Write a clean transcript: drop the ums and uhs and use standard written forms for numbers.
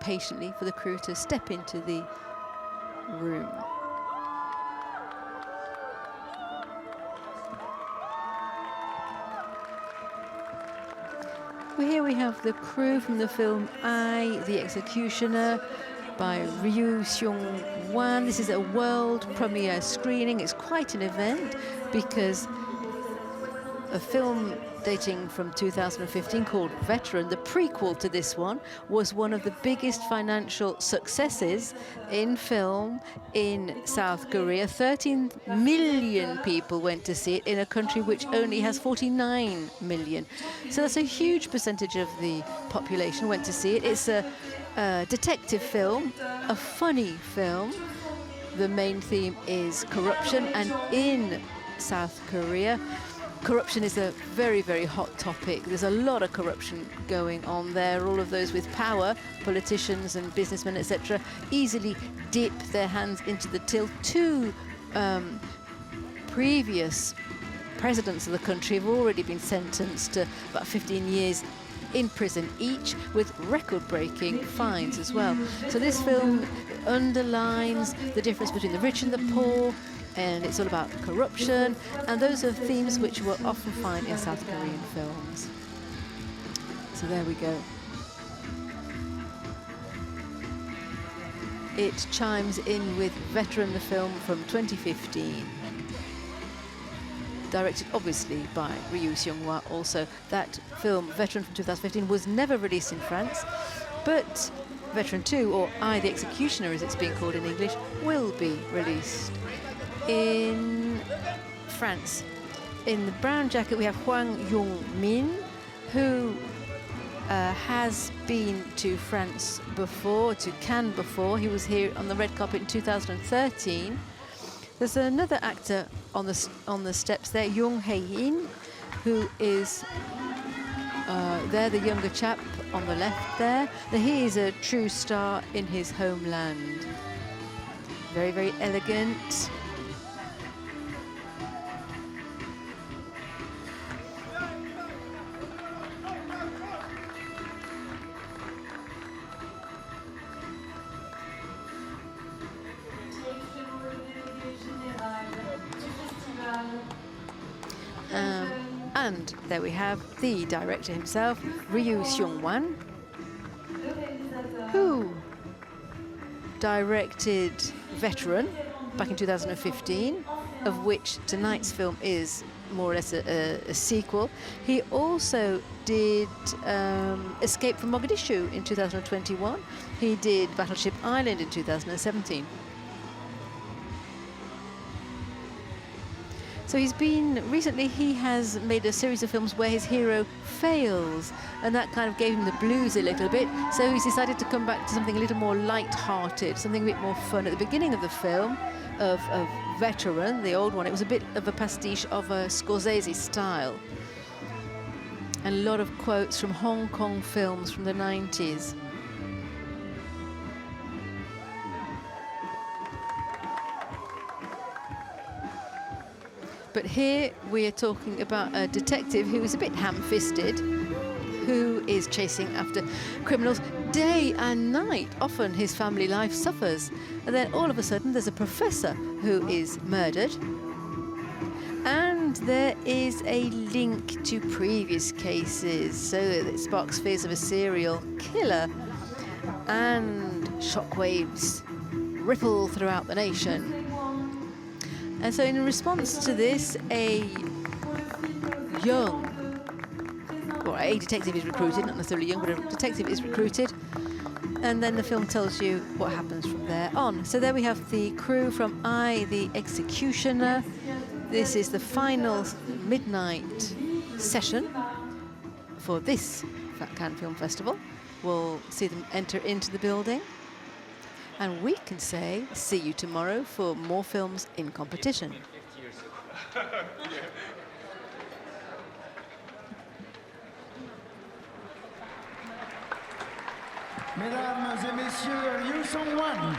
patiently for the crew to step into the room. Well, here we have the crew from the film I, the Executioner by Ryoo, Seung-Wan. This is a world premiere screening. It's quite an event because a film dating from 2015 called Veteran, the prequel to this one, was one of the biggest financial successes in film in South Korea. 13 million people went to see it in a country which only has 49 million. So that's a huge percentage of the population went to see it. It's a detective film, a funny film. The main theme is corruption, and in South Korea, corruption is a very, very hot topic. There's a lot of corruption going on there. All of those with power, politicians and businessmen, etc., easily dip their hands into the till. Two previous presidents of the country have already been sentenced to about 15 years in prison each, with record-breaking fines as well. So this film underlines the difference between the rich and the poor, and it's all about corruption, and those are themes which we'll often find in South Korean films. So there we go. It chimes in with Veteran, the film from 2015. Directed obviously by Ryoo Seung-Wan also. That film, Veteran from 2015, was never released in France, but Veteran 2, or I, the Executioner as it's being called in English, will be released in France. In the brown jacket we have Hwang Jung-Min, who has been to France before, to Cannes before. He was here on the red carpet in 2013. There's another actor on the steps there, Hae-In, who is there, the younger chap on the left there. Now, he is a true star in his homeland. Very, very elegant. And there we have the director himself, Ryoo Seung-Wan, who directed Veteran back in 2015, of which tonight's film is more or less a sequel. He also did Escape from Mogadishu in 2021. He did Battleship Island in 2017. So recently he has made a series of films where his hero fails, and that kind of gave him the blues a little bit. So he's decided to come back to something a little more light-hearted, something a bit more fun. At the beginning of the film, of Veteran, the old one, it was a bit of a pastiche of a Scorsese style. And a lot of quotes from Hong Kong films from the 90s. But here we are talking about a detective who is a bit ham-fisted, who is chasing after criminals day and night. Often his family life suffers. And then all of a sudden there's a professor who is murdered. And there is a link to previous cases, so it sparks fears of a serial killer. And shockwaves ripple throughout the nation. And so in response to this, a detective is recruited, not necessarily young, but a detective is recruited. And then the film tells you what happens from there on. So there we have the crew from I, the Executioner. This is the final midnight session for this Cannes Film Festival. We'll see them enter into the building. And we can say, see you tomorrow for more films in competition. Mesdames et messieurs, Ryoo Seung-Wan.